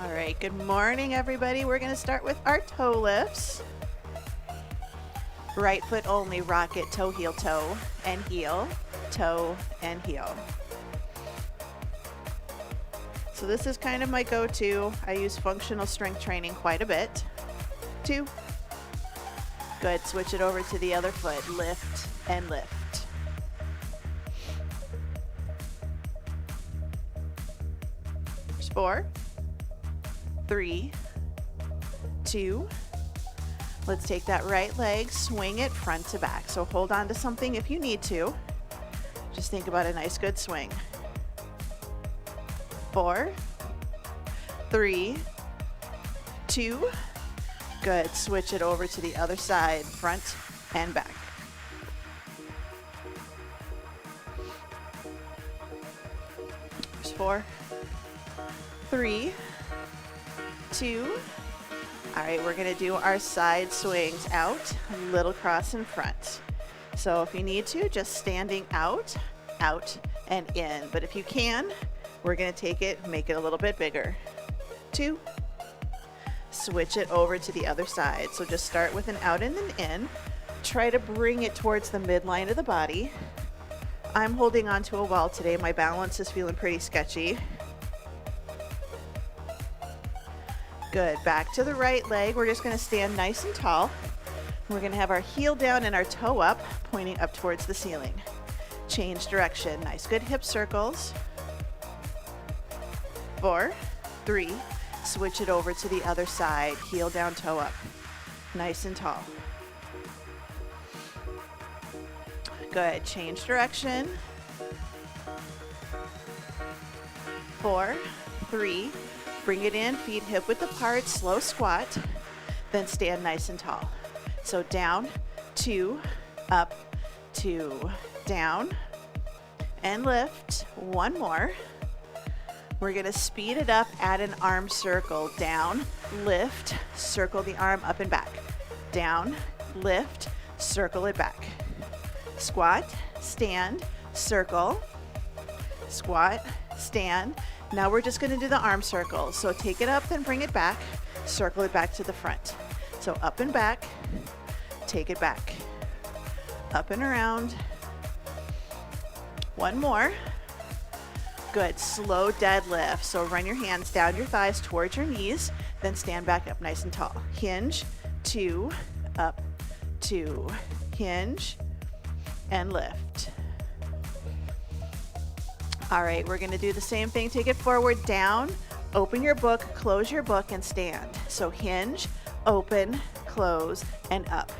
All right, good morning, everybody. We're going to start with our toe lifts. Right foot only, rock it, toe, and heel, toe, and heel. So this is kind of my go-to. I use functional strength training quite a bit. 2. Good, switch it over to the other foot, lift and lift. 4, 3, 2. Let's take that right leg, swing it front to back. So hold on to something if you need to. Just think about a nice good swing. 4, 3, 2. Good, switch it over to the other side, front and back. There's 4, 3, 2. All right, we're gonna do our side swings out, little cross in front. So if you need to, just standing out, out, and in. But if you can, we're gonna take it, make it a little bit bigger. 2, switch it over to the other side. So just start with an out and an in. Try to bring it towards the midline of the body. I'm holding onto a wall today. My balance is feeling pretty sketchy. Good, back to the right leg. We're just gonna stand nice and tall. We're gonna have our heel down and our toe up, pointing up towards the ceiling. Change direction, nice good hip circles. 4, 3, switch it over to the other side, heel down, toe up. Nice and tall. Good, change direction. 4, 3, bring it in, feet hip width apart, slow squat, then stand nice and tall. So down, 2, up, 2, down, and lift. 1 more. We're gonna speed it up, add an arm circle. Down, lift, circle the arm up and back. Down, lift, circle it back. Squat, stand, circle, squat, stand. Now we're just gonna do the arm circles. So take it up, then bring it back, circle it back to the front. So up and back, take it back. Up and around. 1 more. Good, slow deadlift. So run your hands down your thighs towards your knees, then stand back up nice and tall. Hinge, 2, up, 2, hinge, and lift. All right, we're gonna do the same thing. Take it forward, down, open your book, close your book, and stand. So hinge, open, close, and up.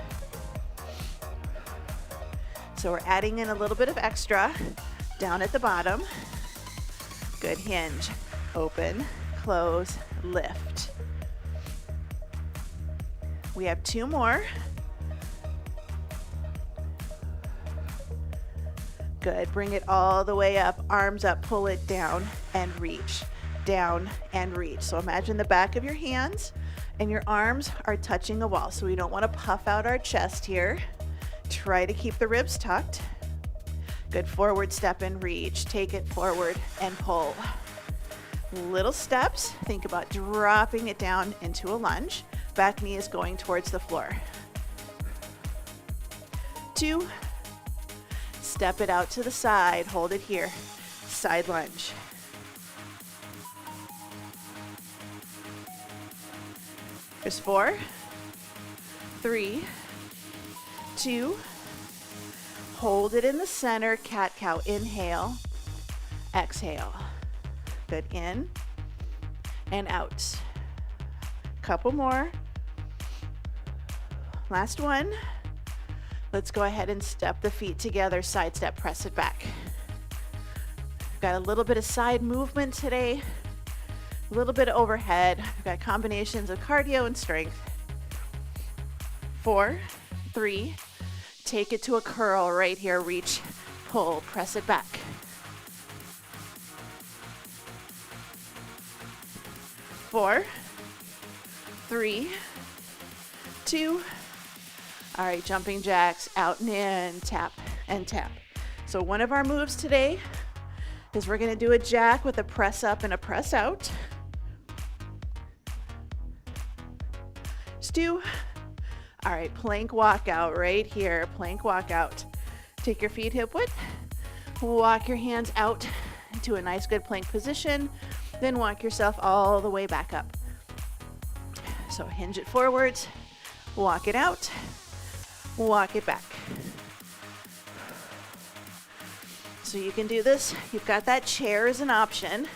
So we're adding in a little bit of extra down at the bottom. Good, hinge, open, close, lift. We have 2 more. Good, bring it all the way up, arms up, pull it down and reach, down and reach. So imagine the back of your hands and your arms are touching a wall. So we don't want to puff out our chest here. Try to keep the ribs tucked. Good, forward step and reach. Take it forward and pull. Little steps, think about dropping it down into a lunge. Back knee is going towards the floor. 2, step it out to the side, hold it here, side lunge. There's 4, 3, 2, hold it in the center, cat-cow, inhale, exhale. Good, in and out. Couple more. Last one. Let's go ahead and step the feet together, side step, press it back. Got a little bit of side movement today, a little bit of overhead. We've got combinations of cardio and strength. 4, 3, take it to a curl right here, reach, pull, press it back. 4, 3, 2. All right, jumping jacks, out and in, tap and tap. So one of our moves today is we're gonna do a jack with a press up and a press out. Last 2. All right, plank walkout right here, plank walkout. Take your feet hip width, walk your hands out into a nice good plank position, then walk yourself all the way back up. So hinge it forwards, walk it out, walk it back. So you can do this. You've got that chair as an option.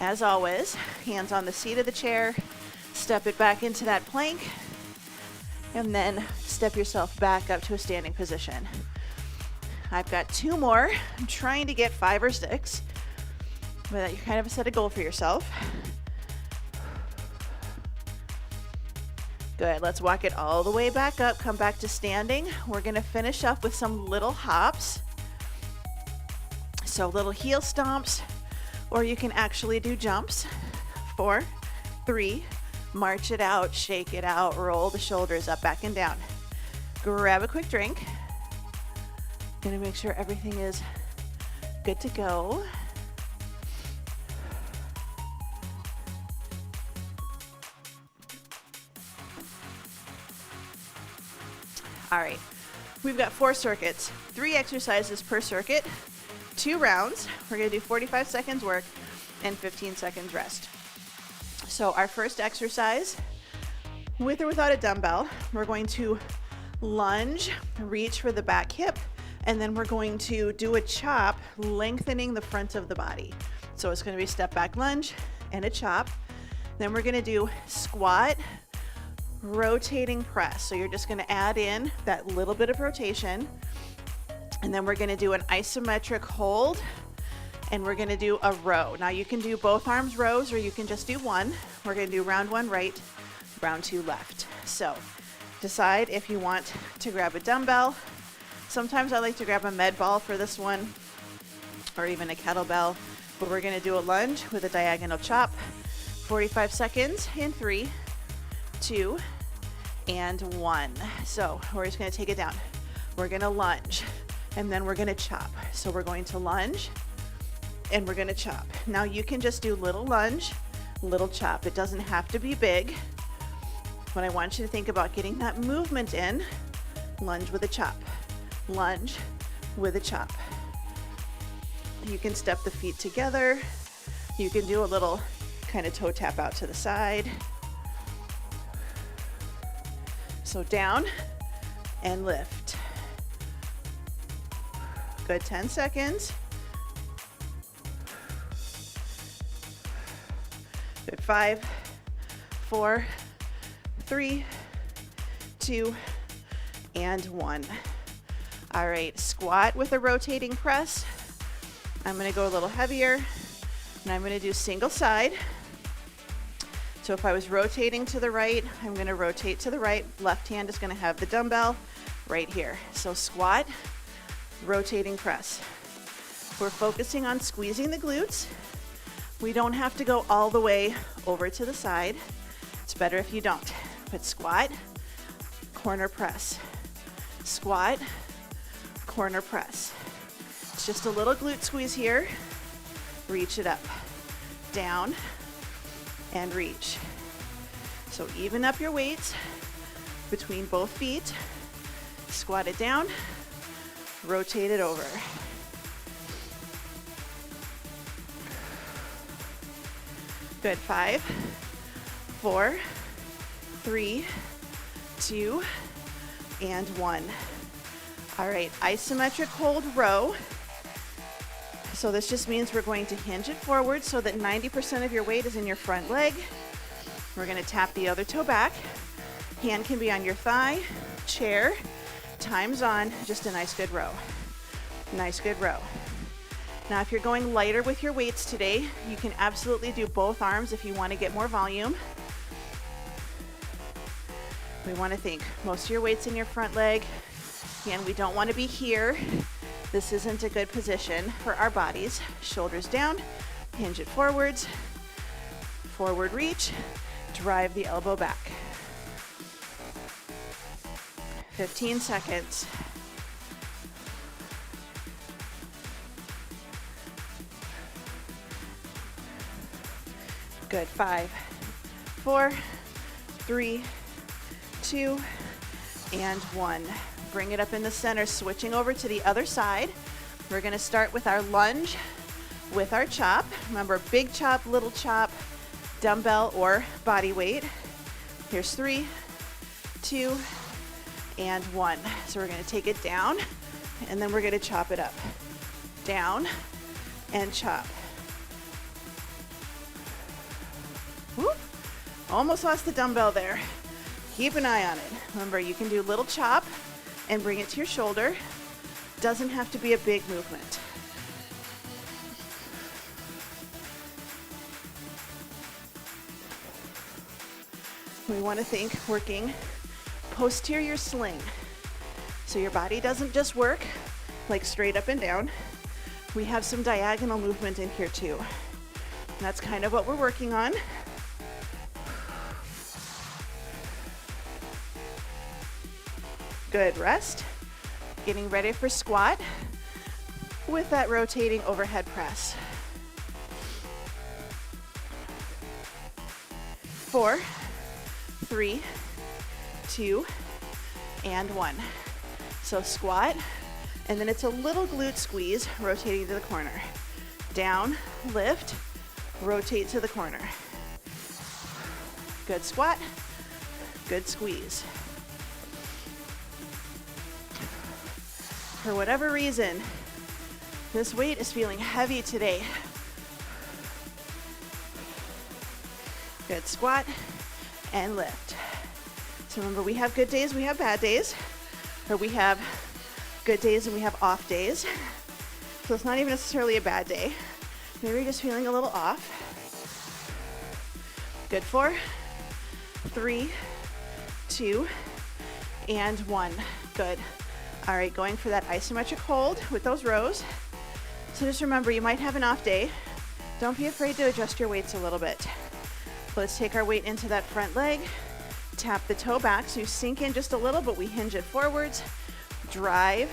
As always, hands on the seat of the chair, step it back into that plank, and then step yourself back up to a standing position. I've got 2 more. I'm trying to get 5 or 6, but you kind of set a goal for yourself. Good, let's walk it all the way back up, come back to standing. We're gonna finish up with some little hops. So little heel stomps, or you can actually do jumps. 4, 3, march it out, shake it out, roll the shoulders up, back and down. Grab a quick drink. Gonna make sure everything is good to go. All right, we've got 4 circuits, 3 exercises per circuit, 2 rounds. We're gonna do 45 seconds work and 15 seconds rest. So our first exercise, with or without a dumbbell, we're going to lunge, reach for the back hip, and then we're going to do a chop, lengthening the front of the body. So it's gonna be step back lunge and a chop. Then we're gonna do squat, rotating press. So you're just gonna add in that little bit of rotation. And then we're gonna do an isometric hold, and we're gonna do a row. Now you can do both arms rows, or you can just do one. We're gonna do round 1 right, round 2 left. So decide if you want to grab a dumbbell. Sometimes I like to grab a med ball for this one, or even a kettlebell, but we're gonna do a lunge with a diagonal chop. 45 seconds in 3, 2, and 1. So we're just gonna take it down. We're gonna lunge, and then we're gonna chop. So we're going to lunge, and we're gonna chop. Now you can just do little lunge, little chop. It doesn't have to be big, but I want you to think about getting that movement in. Lunge with a chop, lunge with a chop. You can step the feet together. You can do a little kind of toe tap out to the side. So down and lift. Good, 10 seconds. Good, 5, 4, 3, 2, and 1. All right, squat with a rotating press. I'm gonna go a little heavier, and I'm gonna do single side. So if I was rotating to the right, I'm gonna rotate to the right. Left hand is gonna have the dumbbell right here. So squat, rotating press. We're focusing on squeezing the glutes. We don't have to go all the way over to the side. It's better if you don't. But squat, corner press. Squat, corner press. It's just a little glute squeeze here. Reach it up, down, and reach. So even up your weights between both feet. Squat it down, rotate it over. Good, 5, 4, 3, 2, and 1. All right, isometric hold row. So this just means we're going to hinge it forward so that 90% of your weight is in your front leg. We're gonna tap the other toe back. Hand can be on your thigh, chair, time's on, just a nice good row. Nice good row. Now if you're going lighter with your weights today, you can absolutely do both arms if you want to get more volume. We want to think most of your weight's in your front leg. Again, we don't want to be here. This isn't a good position for our bodies. Shoulders down, hinge it forwards, forward reach, drive the elbow back. 15 seconds. Good, 5, 4, 3, 2, and 1. Bring it up in the center, switching over to the other side. We're gonna start with our lunge with our chop. Remember, big chop, little chop, dumbbell or body weight. Here's 3, 2, and 1. So we're gonna take it down, and then we're gonna chop it up. Down and chop. Whoop. Almost lost the dumbbell there. Keep an eye on it. Remember, you can do little chop and bring it to your shoulder. Doesn't have to be a big movement. We want to think working posterior sling. So your body doesn't just work like straight up and down. We have some diagonal movement in here too. And that's kind of what we're working on. Good, rest. Getting ready for squat with that rotating overhead press. 4, 3, 2, and 1. So squat, and then it's a little glute squeeze, rotating to the corner. Down, lift, rotate to the corner. Good squat, good squeeze. For whatever reason, this weight is feeling heavy today. Good squat and lift. So remember, we have good days, we have bad days, or we have good days and we have off days. So it's not even necessarily a bad day. Maybe you're just feeling a little off. Good, 4, 3, 2, and 1. Good. All right, going for that isometric hold with those rows. So just remember, you might have an off day. Don't be afraid to adjust your weights a little bit. Let's take our weight into that front leg. Tap the toe back so you sink in just a little, but we hinge it forwards. Drive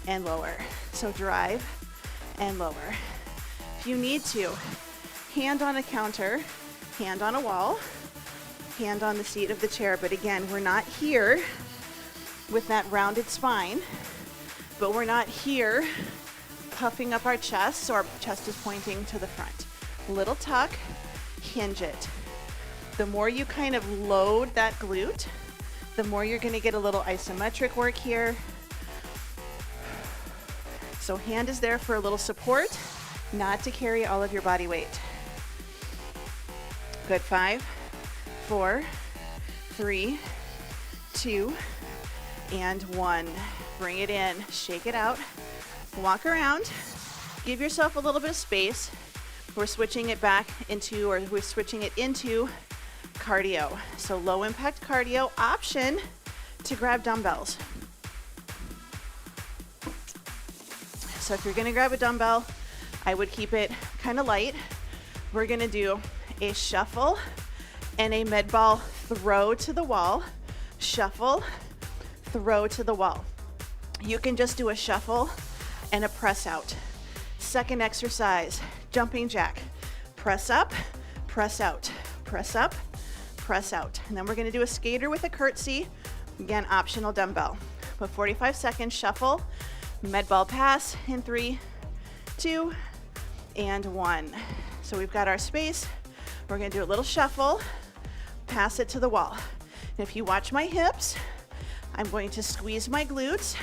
and lower. So drive and lower. If you need to, hand on a counter, hand on a wall, hand on the seat of the chair. But again, we're not here with that rounded spine, but we're not here puffing up our chest, so our chest is pointing to the front. Little tuck, hinge it. The more you kind of load that glute, the more you're gonna get a little isometric work here. So hand is there for a little support, not to carry all of your body weight. Good, 5, 4, 3, 2, and 1. Bring it in, shake it out, walk around, give yourself a little bit of space. We're switching it back into, or we're switching it into cardio. So low impact cardio, option to grab dumbbells. So if you're gonna grab a dumbbell, I would keep it kind of light. We're gonna do a shuffle and a med ball throw to the wall, shuffle, throw to the wall. You can just do a shuffle and a press out. Second exercise, jumping jack. Press up, press out, press up, press out. And then we're gonna do a skater with a curtsy. Again, optional dumbbell. But 45 seconds, shuffle, med ball pass in 3, 2, and 1. So we've got our space. We're gonna do a little shuffle, pass it to the wall. And if you watch my hips, I'm going to squeeze my glutes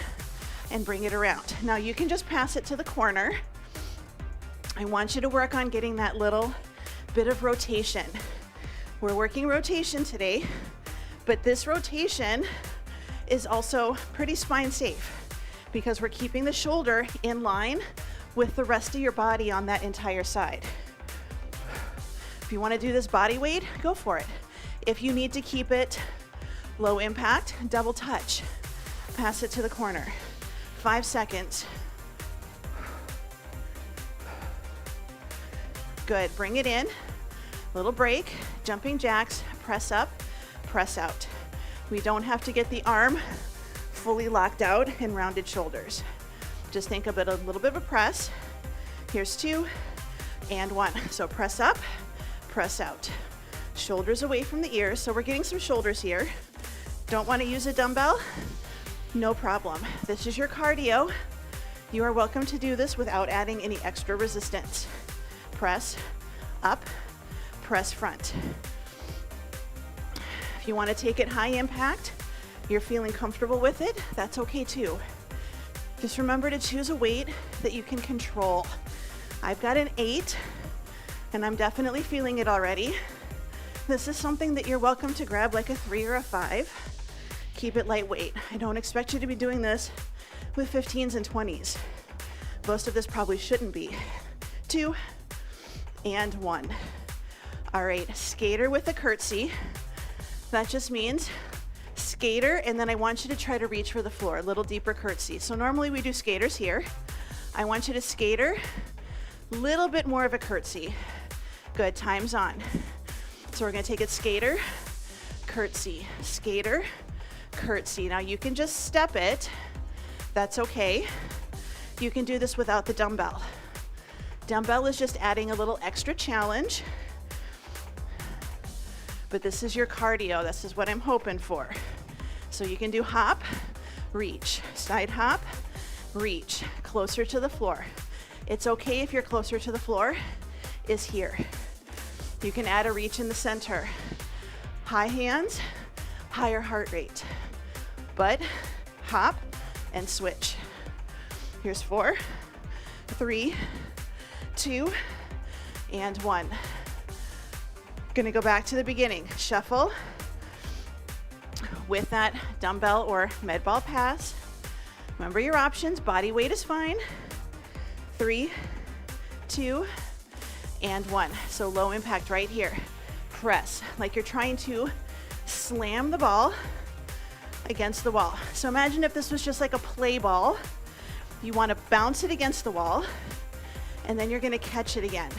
and bring it around. Now you can just pass it to the corner. I want you to work on getting that little bit of rotation. We're working rotation today, but this rotation is also pretty spine safe because we're keeping the shoulder in line with the rest of your body on that entire side. If you want to do this body weight, go for it. If you need to keep it low impact, double touch. Pass it to the corner. 5 seconds. Good, bring it in. Little break, jumping jacks, press up, press out. We don't have to get the arm fully locked out and rounded shoulders. Just think of it a little bit of a press. Here's 2 and 1. So press up, press out. Shoulders away from the ears, so we're getting some shoulders here. Don't want to use a dumbbell? No problem. This is your cardio. You are welcome to do this without adding any extra resistance. Press up, press front. If you want to take it high impact, you're feeling comfortable with it, that's okay too. Just remember to choose a weight that you can control. I've got an 8, and I'm definitely feeling it already. This is something that you're welcome to grab like a 3 or a 5. Keep it lightweight. I don't expect you to be doing this with 15s and 20s. Most of this probably shouldn't be. 2 and 1. All right, skater with a curtsy. That just means skater, and then I want you to try to reach for the floor, a little deeper curtsy. So normally we do skaters here. I want you to skater, little bit more of a curtsy. Good, time's on. So we're gonna take it skater, curtsy, skater, curtsy. Now you can just step it, that's okay. You can do this without the dumbbell. Dumbbell is just adding a little extra challenge. But this is your cardio. This is what I'm hoping for. So you can do hop, reach, side hop, reach, closer to the floor. It's okay if you're closer to the floor, is here. You can add a reach in the center. High hands, higher heart rate. But hop and switch. Here's 4, 3, 2, and 1. Gonna go back to the beginning. Shuffle with that dumbbell or med ball pass. Remember your options, body weight is fine. 3, 2, and 1. So low impact right here. Press, like you're trying to slam the ball against the wall. So imagine if this was just like a play ball. You wanna bounce it against the wall, and then you're gonna catch it again.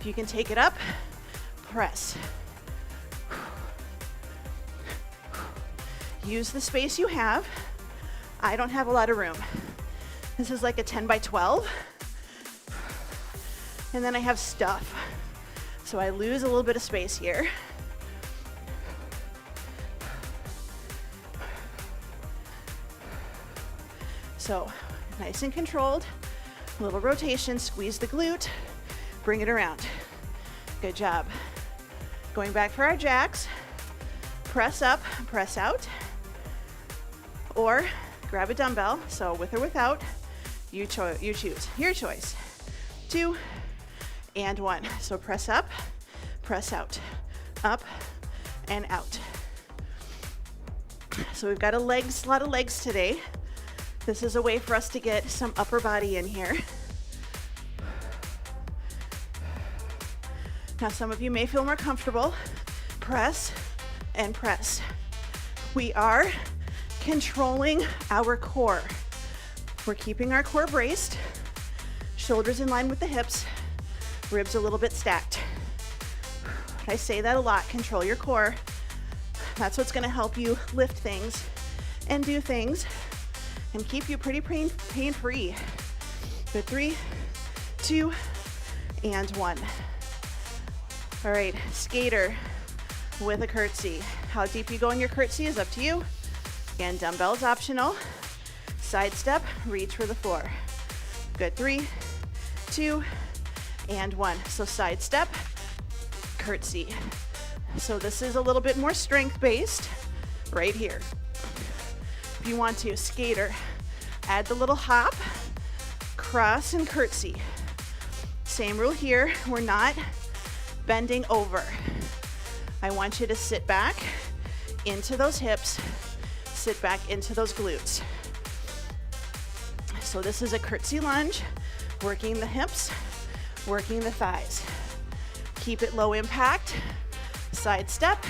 If you can take it up, press. Use the space you have. I don't have a lot of room. This is like a 10 by 12. And then I have stuff. So I lose a little bit of space here. So nice and controlled. A little rotation, squeeze the glute, bring it around. Good job. Going back for our jacks. Press up, press out. Or grab a dumbbell, so with or without, you choose, your choice. 2 and 1. So press up, press out, up and out. So we've got a lot of legs today. This is a way for us to get some upper body in here. Now some of you may feel more comfortable. Press and press. We are controlling our core. We're keeping our core braced, shoulders in line with the hips, ribs a little bit stacked. I say that a lot, control your core. That's what's gonna help you lift things and do things and keep you pretty pain-free. Good, 3, 2, and 1. All right, skater with a curtsy. How deep you go in your curtsy is up to you. Again, dumbbells optional. Side step, reach for the floor. Good, 3, 2, and 1. So side step, curtsy. So this is a little bit more strength-based right here. If you want to, skater, add the little hop, cross and curtsy. Same rule here, we're not bending over. I want you to sit back into those hips, sit back into those glutes. So this is a curtsy lunge, working the hips, working the thighs. Keep it low impact, side step,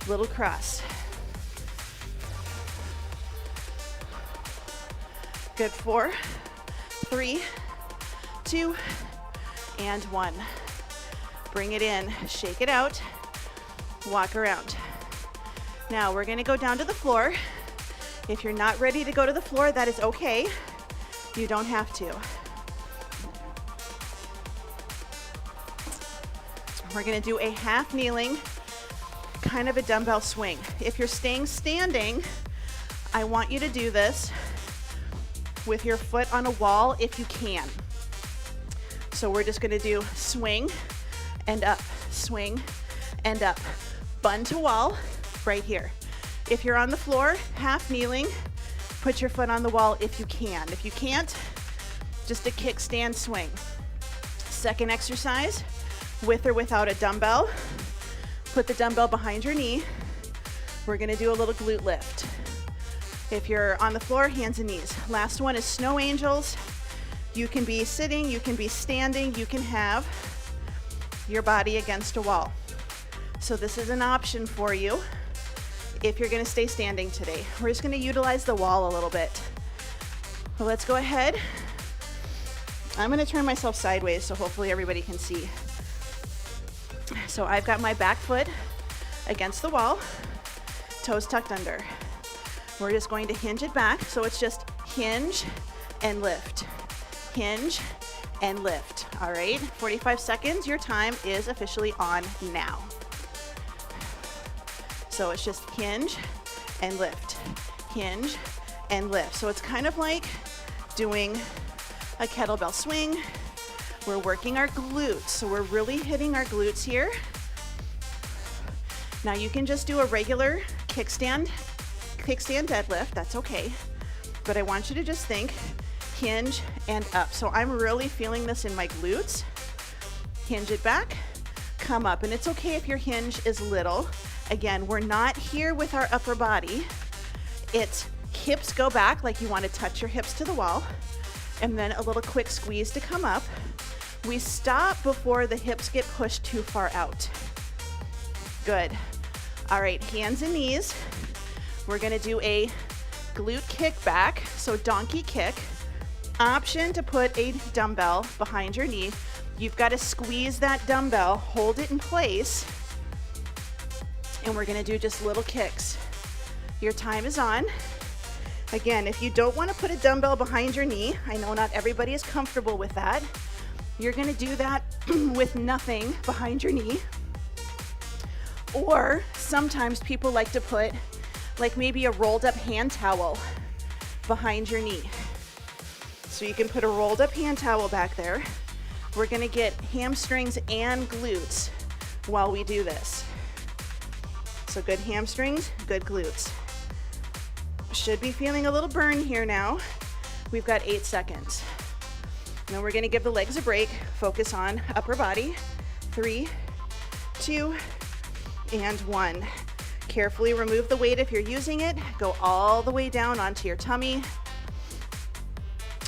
little cross. Good, 4, 3, 2, and 1. Bring it in, shake it out, walk around. Now we're gonna go down to the floor. If you're not ready to go to the floor, that is okay. You don't have to. We're gonna do a half kneeling, kind of a dumbbell swing. If you're staying standing, I want you to do this with your foot on a wall if you can. So we're just gonna do swing and up, swing and up. Bun to wall right here. If you're on the floor, half kneeling, put your foot on the wall if you can. If you can't, just a kickstand swing. Second exercise, with or without a dumbbell. Put the dumbbell behind your knee. We're gonna do a little glute lift. If you're on the floor, hands and knees. Last one is snow angels. You can be sitting, you can be standing, you can have your body against a wall. So this is an option for you if you're gonna stay standing today. We're just gonna utilize the wall a little bit. Well, let's go ahead. I'm gonna turn myself sideways so hopefully everybody can see. So I've got my back foot against the wall, toes tucked under. We're just going to hinge it back, so it's just hinge and lift, hinge and lift. All right, 45 seconds, your time is officially on now. So it's just hinge and lift, hinge and lift. So it's kind of like doing a kettlebell swing. We're working our glutes, so we're really hitting our glutes here. Now you can just do a regular kickstand deadlift, that's okay. But I want you to just think hinge and up. So I'm really feeling this in my glutes. Hinge it back, come up. And it's okay if your hinge is little. Again, we're not here with our upper body. It's hips go back like you want to touch your hips to the wall. And then a little quick squeeze to come up. We stop before the hips get pushed too far out. Good. All right, hands and knees. We're gonna do a glute kick back, so donkey kick. Option to put a dumbbell behind your knee. You've got to squeeze that dumbbell, hold it in place, and we're gonna do just little kicks. Your time is on. Again, if you don't want to put a dumbbell behind your knee, I know not everybody is comfortable with that. You're gonna do that with nothing behind your knee. Or sometimes people like to put like maybe a rolled up hand towel behind your knee. So you can put a rolled up hand towel back there. We're gonna get hamstrings and glutes while we do this. So good hamstrings, good glutes. Should be feeling a little burn here now. We've got 8 seconds. Then we're gonna give the legs a break, focus on upper body. 3, 2, and 1. Carefully remove the weight if you're using it. Go all the way down onto your tummy.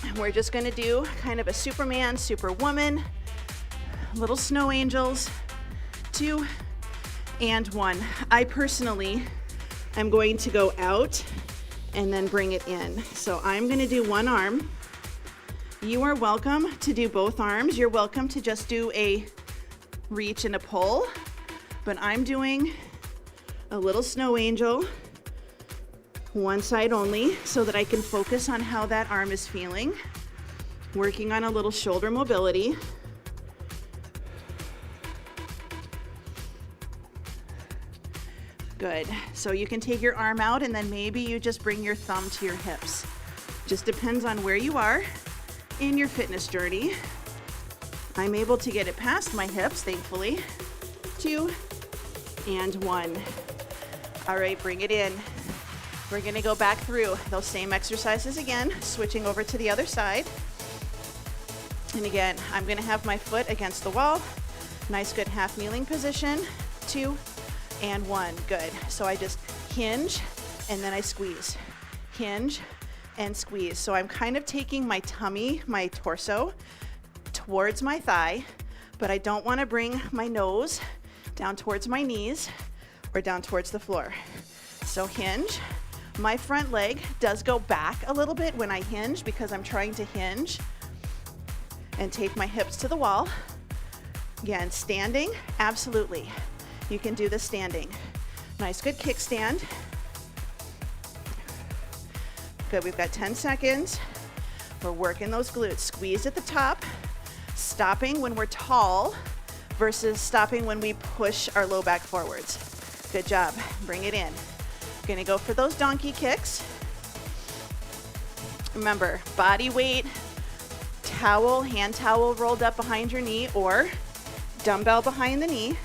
And we're just gonna do kind of a Superman, Superwoman, little snow angels. 2 and 1. I personally am going to go out and then bring it in. So I'm gonna do one arm. You are welcome to do both arms. You're welcome to just do a reach and a pull, but I'm doing a little snow angel, one side only, so that I can focus on how that arm is feeling. Working on a little shoulder mobility. Good. So you can take your arm out and then maybe you just bring your thumb to your hips. Just depends on where you are in your fitness journey. I'm able to get it past my hips, thankfully. 2 and 1. All right, bring it in. We're gonna go back through those same exercises again, switching over to the other side. And again, I'm gonna have my foot against the wall. Nice, good half kneeling position. 2 and 1, good. So I just hinge and then I squeeze. Hinge and squeeze. So I'm kind of taking my tummy, my torso, towards my thigh, but I don't wanna bring my nose down towards my knees or down towards the floor. So hinge. My front leg does go back a little bit when I hinge because I'm trying to hinge and take my hips to the wall. Again, standing, absolutely. You can do this standing. Nice, good kickstand. Good, we've got 10 seconds. We're working those glutes. Squeeze at the top, stopping when we're tall versus stopping when we push our low back forwards. Good job. Bring it in. Gonna go for those donkey kicks. Remember, body weight, towel, hand towel rolled up behind your knee, or dumbbell behind the knee.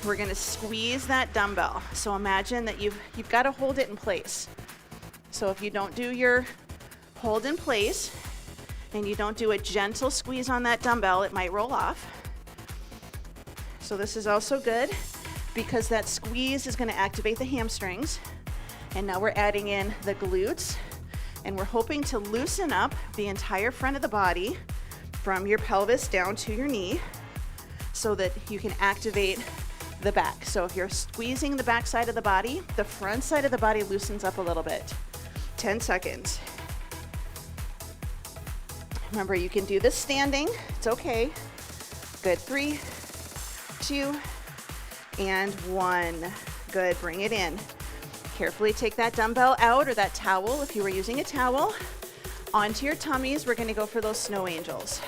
We're gonna squeeze that dumbbell. So imagine that you've got to hold it in place. So if you don't do your hold in place and you don't do a gentle squeeze on that dumbbell, it might roll off. So this is also good because that squeeze is gonna activate the hamstrings. And now we're adding in the glutes, and we're hoping to loosen up the entire front of the body from your pelvis down to your knee so that you can activate the back. So if you're squeezing the back side of the body, the front side of the body loosens up a little bit. 10 seconds. Remember, you can do this standing. It's okay. Good. 3, 2, and 1. Good. Bring it in. Carefully take that dumbbell out, or that towel if you were using a towel. Onto your tummies, we're going to go for those snow angels.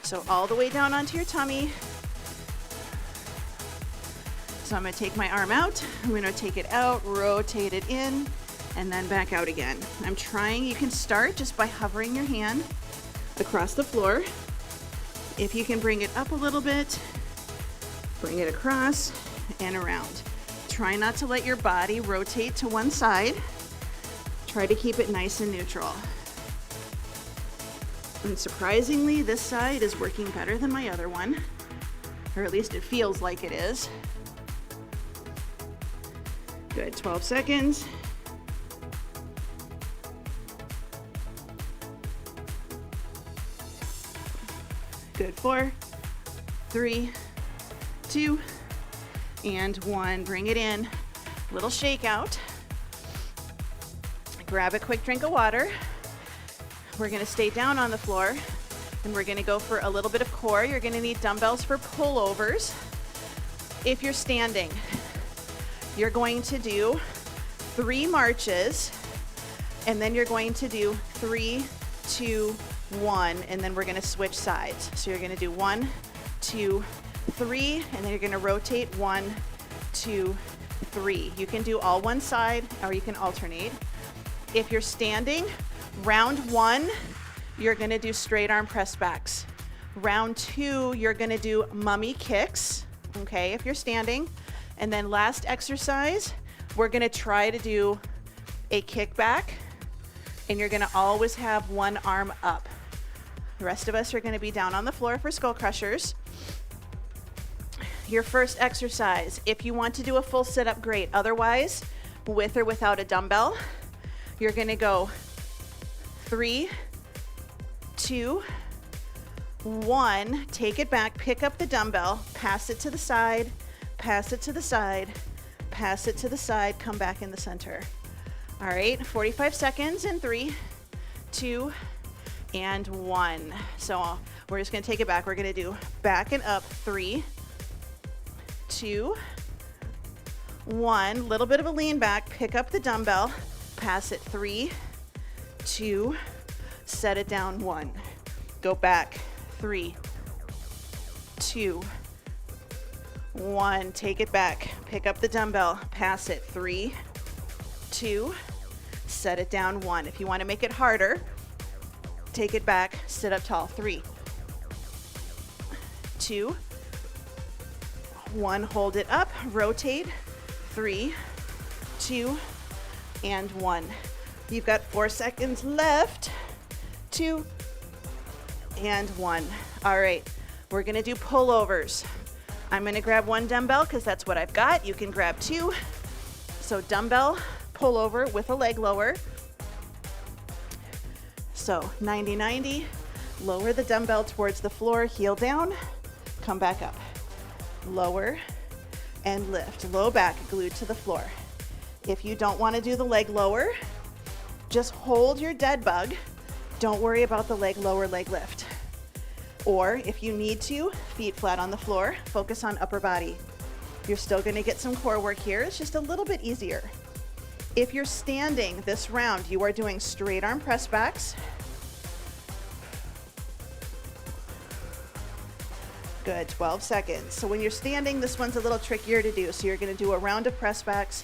So all the way down onto your tummy. So I'm going to take my arm out, I'm going to take it out, rotate it in, and then back out again. I'm trying, you can start just by hovering your hand across the floor. If you can bring it up a little bit, bring it across and around. Try not to let your body rotate to one side. Try to keep it nice and neutral. And surprisingly, this side is working better than my other one, or at least it feels like it is. Good, 12 seconds. Good, 4, 3, 2, and 1. Bring it in. Little shake out. Grab a quick drink of water. We're gonna stay down on the floor, and we're gonna go for a little bit of core. You're gonna need dumbbells for pullovers. If you're standing, you're going to do 3 marches, and then you're going to do 3, 2, 1, and then we're gonna switch sides. So you're gonna do 1, 2, 3, and then you're gonna rotate 1, 2, 3. You can do all one side, or you can alternate. If you're standing, round 1, you're gonna do straight arm press backs. Round 2, you're gonna do mummy kicks, okay, if you're standing. And then last exercise, we're gonna try to do a kickback, and you're gonna always have one arm up. The rest of us are gonna be down on the floor for skull crushers. Your first exercise, if you want to do a full sit-up, great. Otherwise, with or without a dumbbell, you're gonna go 3, 2, 1, take it back, pick up the dumbbell, pass it to the side, pass it to the side, pass it to the side, come back in the center. All right, 45 seconds in 3, 2, and 1. So we're just gonna take it back. We're gonna do back and up, 3, 2, 1. Little bit of a lean back, pick up the dumbbell, pass it, 3, 2, set it down, 1. Go back, 3, 2, 1, take it back, pick up the dumbbell, pass it, 3, 2, set it down, 1. If you want to make it harder, take it back, sit up tall, 3, 2, 1, hold it up, rotate, 3, 2, and 1. You've got 4 seconds left, 2, and 1. All right, we're gonna do pullovers. I'm gonna grab 1 dumbbell because that's what I've got. You can grab 2. So dumbbell pullover with a leg lower. So 90-90, lower the dumbbell towards the floor, heel down, come back up. Lower and lift, low back, glued to the floor. If you don't wanna do the leg lower, just hold your dead bug. Don't worry about the leg lower, leg lift. Or if you need to, feet flat on the floor, focus on upper body. You're still gonna get some core work here. It's just a little bit easier. If you're standing this round, you are doing straight arm press backs. Good, 12 seconds. So when you're standing, this one's a little trickier to do. So you're gonna do a round of press backs,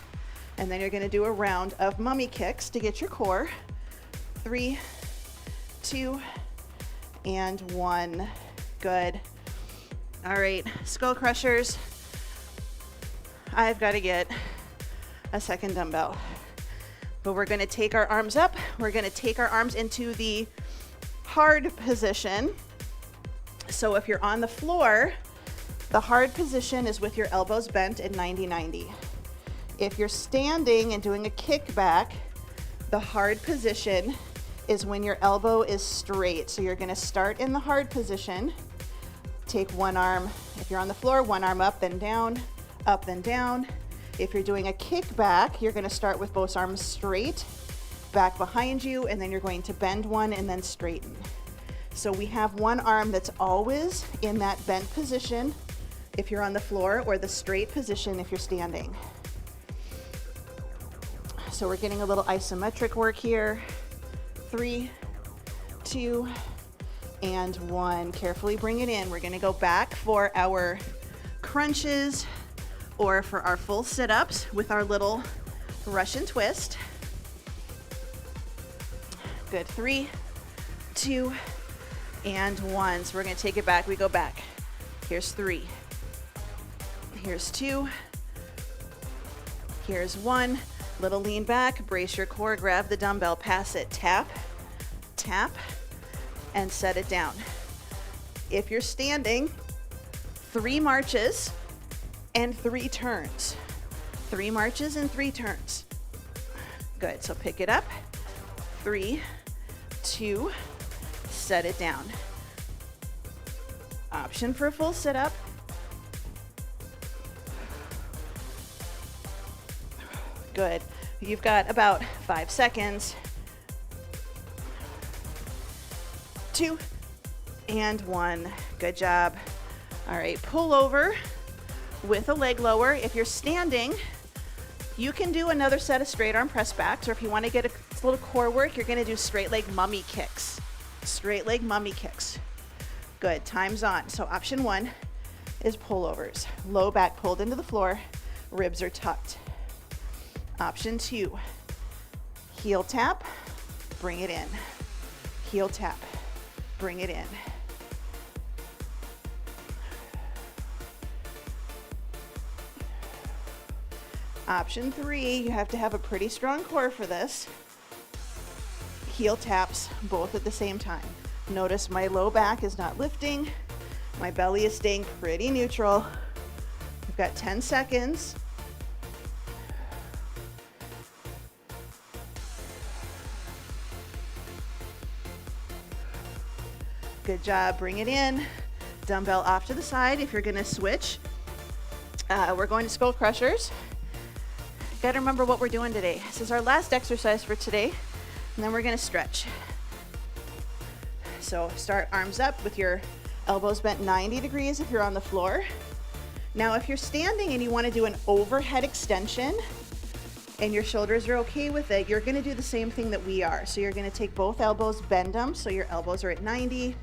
and then you're gonna do a round of mummy kicks to get your core. 3, 2, and 1. Good. All right, skull crushers. I've got to get a second dumbbell. But we're gonna take our arms up. We're gonna take our arms into the hard position. So if you're on the floor, the hard position is with your elbows bent at 90-90. If you're standing and doing a kickback, the hard position is when your elbow is straight. So you're gonna start in the hard position, take one arm, if you're on the floor, one arm up, then down, up, then down. If you're doing a kickback, you're gonna start with both arms straight, back behind you, and then you're going to bend one and then straighten. So we have one arm that's always in that bent position if you're on the floor, or the straight position if you're standing. So we're getting a little isometric work here. 3, 2, and 1. Carefully bring it in. We're gonna go back for our crunches or for our full sit-ups with our little Russian twist. Good, 3, 2, and 1. So we're gonna take it back, we go back. Here's 3, here's 2, here's 1. Little lean back, brace your core, grab the dumbbell, pass it, tap, tap, and set it down. If you're standing, 3 marches and 3 turns. 3 marches and 3 turns. Good, so pick it up. 3, 2, set it down. Option for a full sit-up. Good. You've got about 5 seconds. 2, and 1. Good job. All right, pull over with a leg lower. If you're standing, you can do another set of straight arm press backs, or if you want to get a little core work, you're going to do straight leg mummy kicks. Straight leg mummy kicks. Good, time's on. So option 1 is pullovers. Low back pulled into the floor, ribs are tucked. Option 2, heel tap, bring it in. Heel tap, bring it in. Option 3, you have to have a pretty strong core for this. Heel taps, both at the same time. Notice my low back is not lifting. My belly is staying pretty neutral. We've got 10 seconds. Good job, bring it in. Dumbbell off to the side. If you're gonna switch, we're going to skull crushers. Gotta remember what we're doing today. This is our last exercise for today, and then we're gonna stretch. So start arms up with your elbows bent 90 degrees if you're on the floor. Now if you're standing and you wanna do an overhead extension and your shoulders are okay with it, you're gonna do the same thing that we are. So you're gonna take both elbows, bend them so your elbows are at 90,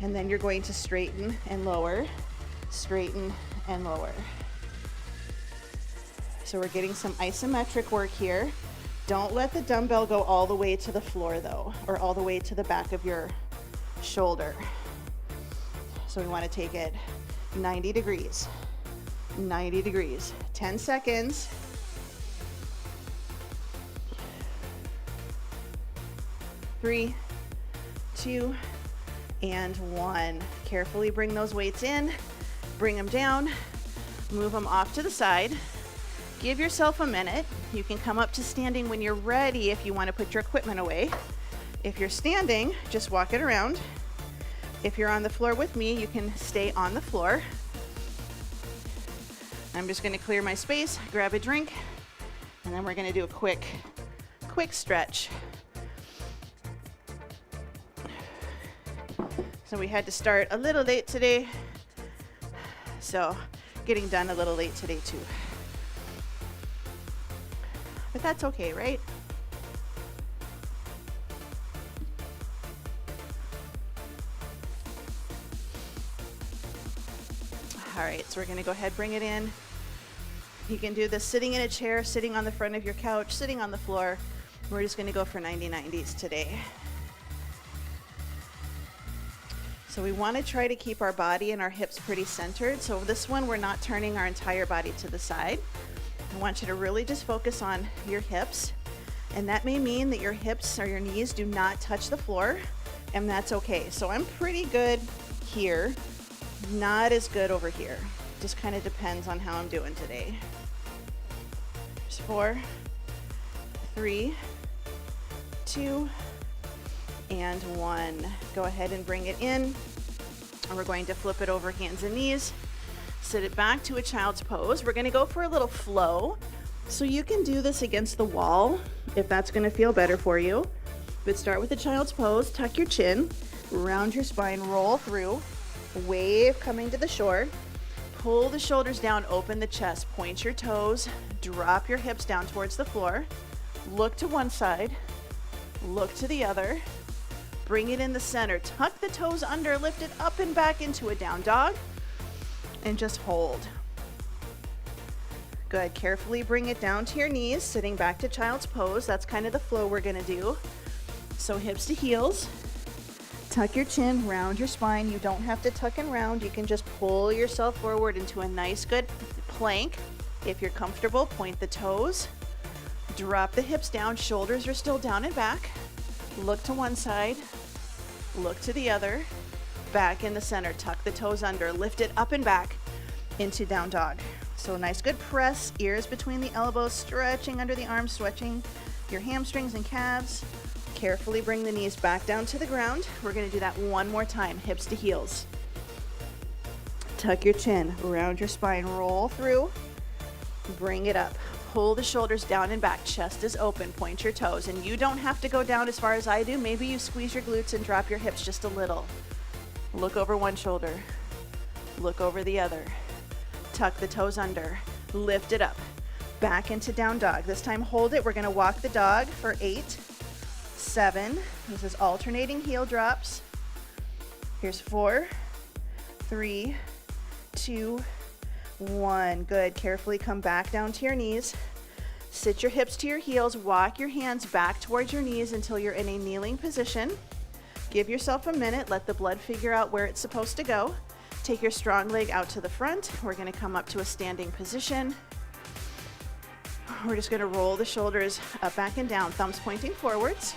and then you're going to straighten and lower, straighten and lower. So we're getting some isometric work here. Don't let the dumbbell go all the way to the floor though, or all the way to the back of your shoulder. So we want to take it 90 degrees, 90 degrees, 10 seconds. Three, 2, and 1. Carefully bring those weights in, bring them down, move them off to the side. Give yourself a minute. You can come up to standing when you're ready if you want to put your equipment away. If you're standing, just walk it around. If you're on the floor with me, you can stay on the floor. I'm just going to clear my space, grab a drink, and then we're going to do a quick stretch. So we had to start a little late today, so getting done a little late today too. But that's okay, right? All right, so we're gonna go ahead, bring it in. You can do this sitting in a chair, sitting on the front of your couch, sitting on the floor. We're just gonna go for 90-90s today. So we wanna try to keep our body and our hips pretty centered. So this one, we're not turning our entire body to the side. I want you to really just focus on your hips. And that may mean that your hips or your knees do not touch the floor, and that's okay. So I'm pretty good here, not as good over here. Just kind of depends on how I'm doing today. There's 4, 3, 2, and 1. Go ahead and bring it in. And we're going to flip it over hands and knees. Sit it back to a child's pose. We're going to go for a little flow. So you can do this against the wall if that's going to feel better for you. But start with a child's pose. Tuck your chin, round your spine, roll through, wave coming to the shore. Pull the shoulders down, open the chest, point your toes, drop your hips down towards the floor. Look to one side, look to the other. Bring it in the center. Tuck the toes under, lift it up and back into a down dog, and just hold. Good. Carefully bring it down to your knees, sitting back to child's pose. That's kind of the flow we're going to do. So hips to heels. Tuck your chin, round your spine. You don't have to tuck and round. You can just pull yourself forward into a nice, good plank. If you're comfortable, point the toes. Drop the hips down. Shoulders are still down and back. Look to one side. Look to the other. Back in the center. Tuck the toes under. Lift it up and back into down dog. So nice, good press. Ears between the elbows. Stretching under the arms. Stretching your hamstrings and calves. Carefully bring the knees back down to the ground. We're going to do that one more time. Hips to heels. Tuck your chin. Round your spine. Roll through. Bring it up. Pull the shoulders down and back. Chest is open. Point your toes. And you don't have to go down as far as I do. Maybe you squeeze your glutes and drop your hips just a little. Look over one shoulder. Look over the other. Tuck the toes under. Lift it up. Back into down dog. This time hold it. We're going to walk the dog for 8, 7. This is alternating heel drops. Here's 4, 3, 2, 1. Good. Carefully come back down to your knees. Sit your hips to your heels. Walk your hands back towards your knees until you're in a kneeling position. Give yourself a minute. Let the blood figure out where it's supposed to go. Take your strong leg out to the front. We're going to come up to a standing position. We're just going to roll the shoulders up, back, and down. Thumbs pointing forwards.